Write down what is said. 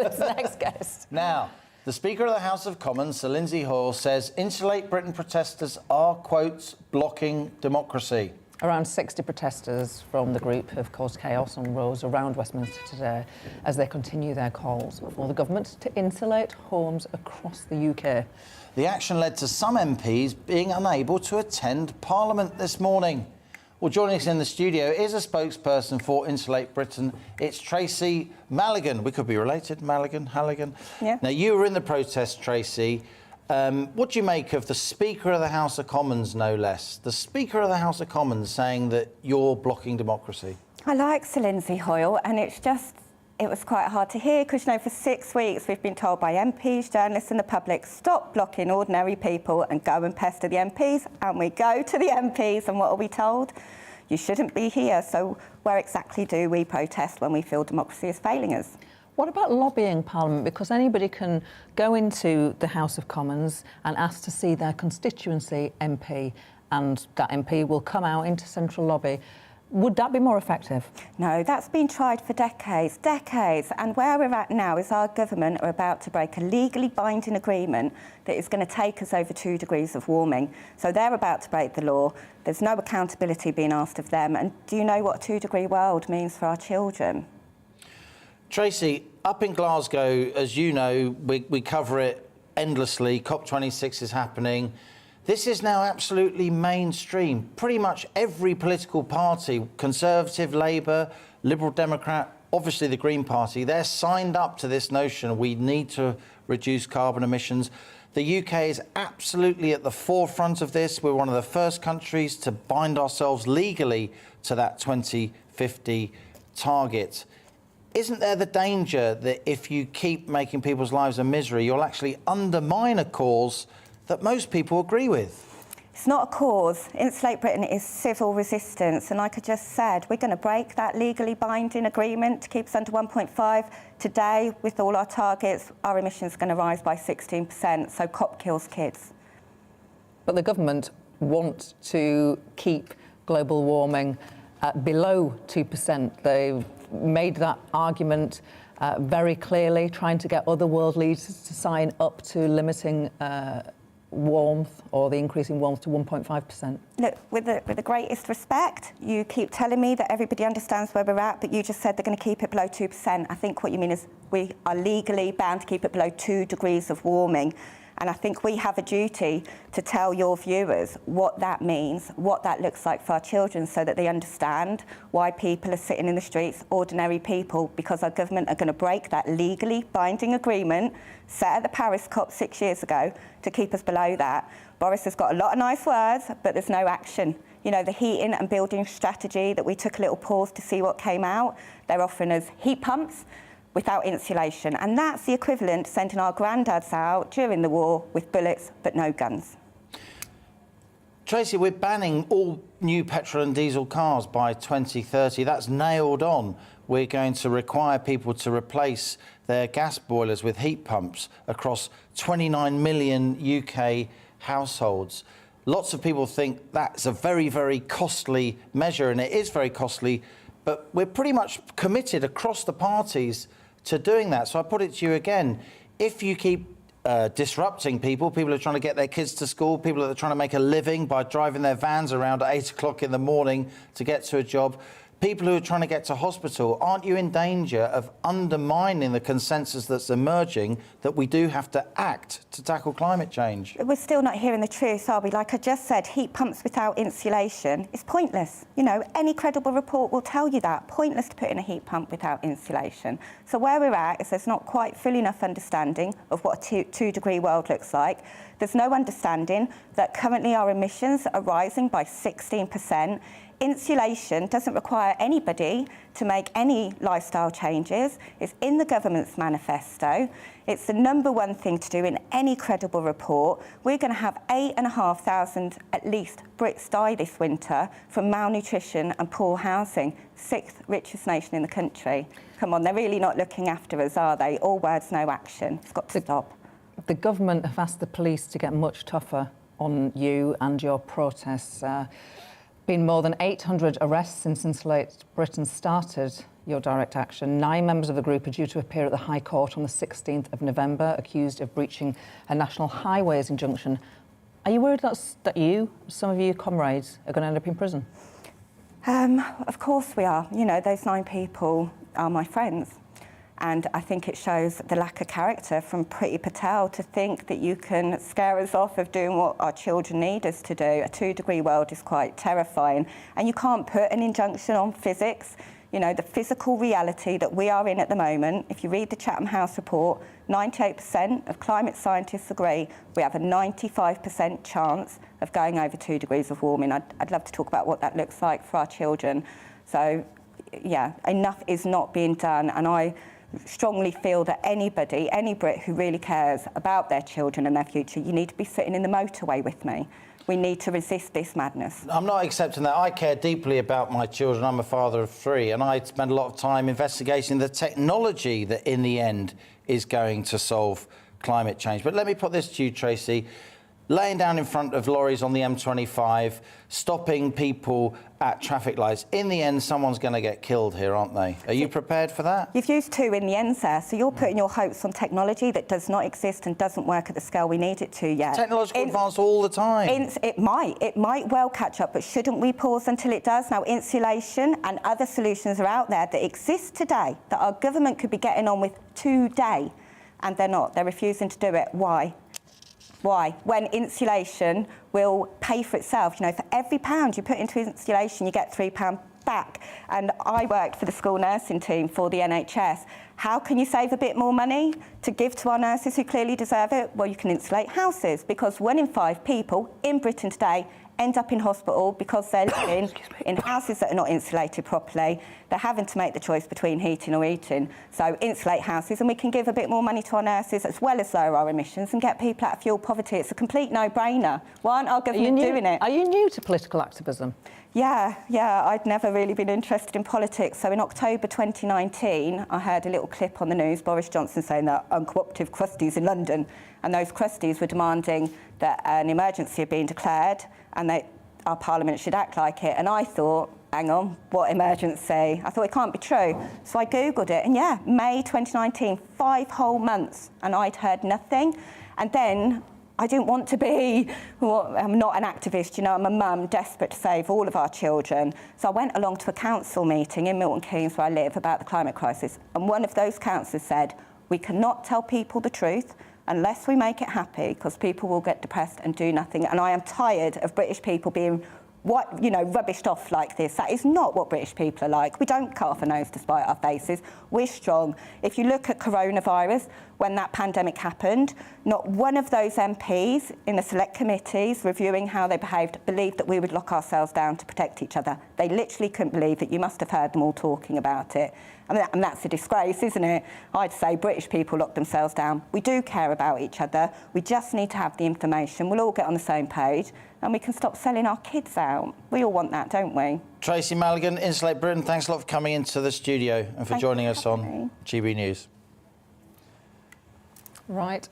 this next guest. Now, the Speaker of the House of Commons, Sir Lindsay Hoyle, says Insulate Britain protesters are, quotes, blocking democracy. Around 60 protesters from the group have caused chaos on roads around Westminster today as they continue their calls for the government to insulate homes across the UK. The action led to some MPs being unable to attend Parliament this morning. Well, joining us in the studio is a spokesperson for Insulate Britain. It's Tracy Mallaghan. We could be related, Mallaghan, Halligan. Yeah. Now, you were in the protest, Tracy. What do you make of the Speaker of the House of Commons, no less? The Speaker of the House of Commons saying that you're blocking democracy. I like Sir Lindsay Hoyle, and it was quite hard to hear because, you know, for 6 weeks we've been told by MPs, journalists and the public, stop blocking ordinary people and go and pester the MPs. And we go to the MPs and what are we told? You shouldn't be here. So where exactly do we protest when we feel democracy is failing us? What about lobbying Parliament? Because anybody can go into the House of Commons and ask to see their constituency MP, and that MP will come out into central lobby. Would that be more effective? No, that's been tried for decades. And where we're at now is our government are about to break a legally binding agreement that is going to take us over 2 degrees of warming. So they're about to break the law. There's no accountability being asked of them. And do you know what a 2-degree world means for our children? Tracy, up in Glasgow, as you know, we cover it endlessly. COP26 is happening. This is now absolutely mainstream. Pretty much every political party, Conservative, Labour, Liberal Democrat, obviously the Green Party, they're signed up to this notion we need to reduce carbon emissions. The UK is absolutely at the forefront of this. We're one of the first countries to bind ourselves legally to that 2050 target. Isn't there the danger that if you keep making people's lives a misery, you'll actually undermine a cause that most people agree with? It's not a cause. Insulate Britain is civil resistance. And like I just said, we're going to break that legally binding agreement to keep us under 1.5. Today, with all our targets, our emissions are going to rise by 16%. So COP kills kids. But the government want to keep global warming below 2%. They've made that argument very clearly, trying to get other world leaders to sign up to limiting warmth or the increasing warmth to 1.5%. Look, with the greatest respect, you keep telling me that everybody understands where we're at, but you just said they're going to keep it below 2%. I think what you mean is we are legally bound to keep it below 2 degrees of warming. And I think we have a duty to tell your viewers what that means, what that looks like for our children, so that they understand why people are sitting in the streets, ordinary people, because our government are going to break that legally binding agreement set at the Paris COP 6 years ago to keep us below that. Boris has got a lot of nice words, but there's no action. You know, the heating and building strategy that we took a little pause to see what came out, they're offering us heat pumps without insulation. And that's the equivalent to sending our granddads out during the war with bullets but no guns. Tracy, we're banning all new petrol and diesel cars by 2030. That's nailed on. We're going to require people to replace their gas boilers with heat pumps across 29 million UK households. Lots of people think that's a very, very costly measure, and it is very costly, but we're pretty much committed across the parties to doing that. So I put it to you again, if you keep disrupting people who are trying to get their kids to school, people that are trying to make a living by driving their vans around at 8 o'clock in the morning to get to a job, people who are trying to get to hospital, aren't you in danger of undermining the consensus that's emerging that we do have to act to tackle climate change? We're still not hearing the truth, are we? Like I just said, heat pumps without insulation is pointless. You know, any credible report will tell you that. Pointless to put in a heat pump without insulation. So where we're at is there's not quite full enough understanding of what a 2-degree world looks like. There's no understanding that currently our emissions are rising by 16%. Insulation doesn't require anybody to make any lifestyle changes. It's in the government's manifesto. It's the #1 thing to do in any credible report. We're going to have 8,500 at least Brits die this winter from malnutrition and poor housing. 6th richest nation in the country. Come on, they're really not looking after us, are they? All words, no action. It's got to stop. The government have asked the police to get much tougher on you and your protests. Been more than 800 arrests since Insulate Britain started. your direct action. 9 members of the group are due to appear at the High Court on the 16th of November, accused of breaching a National Highways injunction. Are you worried that you, some of your comrades, are going to end up in prison? Of course we are. You know, those 9 people are my friends. And I think it shows the lack of character from Priti Patel to think that you can scare us off of doing what our children need us to do. A 2-degree world is quite terrifying. And you can't put an injunction on physics. You know, the physical reality that we are in at the moment, if you read the Chatham House report, 98% of climate scientists agree we have a 95% chance of going over 2 degrees of warming. I'd love to talk about what that looks like for our children. So, yeah, enough is not being done. And I strongly feel that anybody, any Brit who really cares about their children and their future, you need to be sitting in the motorway with me. We need to resist this madness. I'm not accepting that. I care deeply about my children. I'm a father of 3, and I spend a lot of time investigating the technology that, in the end, is going to solve climate change. But let me put this to you, Tracy. Laying down in front of lorries on the M25, stopping people at traffic lights. In the end, someone's going to get killed here, aren't they? Are you prepared for that? You've used 2 in the ends there, so you're putting your hopes on technology that does not exist and doesn't work at the scale we need it to yet. Technological advance all the time. It might well catch up, but shouldn't we pause until it does? Now, insulation and other solutions are out there that exist today that our government could be getting on with today, and they're not. They're refusing to do it. Why? Why? When insulation will pay for itself. You know, for every £1 you put into insulation, you get £3 back. And I worked for the school nursing team for the NHS. How can you save a bit more money to give to our nurses who clearly deserve it? Well, you can insulate houses, because 1 in 5 people in Britain today end up in hospital because they're living in houses that are not insulated properly. They're having to make the choice between heating or eating. So insulate houses, and we can give a bit more money to our nurses as well as lower our emissions and get people out of fuel poverty. It's a complete no-brainer. Why aren't our government doing it? Are you new to political activism? Yeah, I'd never really been interested in politics. So in October 2019, I heard a little clip on the news, Boris Johnson saying that uncooperative crusties in London, and those crusties were demanding that an emergency had been declared and that our Parliament should act like it. And I thought, hang on, what emergency? I thought it can't be true. So I Googled it, and yeah, May 2019, 5 whole months, and I'd heard nothing. And then I didn't want to be, well, I'm not an activist, you know, I'm a mum desperate to save all of our children. So I went along to a council meeting in Milton Keynes, where I live, about the climate crisis. And one of those councillors said, we cannot tell people the truth unless we make it happy, because people will get depressed and do nothing. And I am tired of British people being rubbished off like this. That is not what British people are like. We don't cut off a nose to spite our faces. We're strong. If you look at coronavirus, when that pandemic happened, not one of those MPs in the select committees reviewing how they behaved believed that we would lock ourselves down to protect each other. They literally couldn't believe it. You must have heard them all talking about it. And that's a disgrace, isn't it? I'd say British people lock themselves down. We do care about each other. We just need to have the information. We'll all get on the same page, and we can stop selling our kids out. We all want that, don't we? Tracy Maligan, Insulate Britain, thanks a lot for coming into the studio and for joining us on GB News. Right.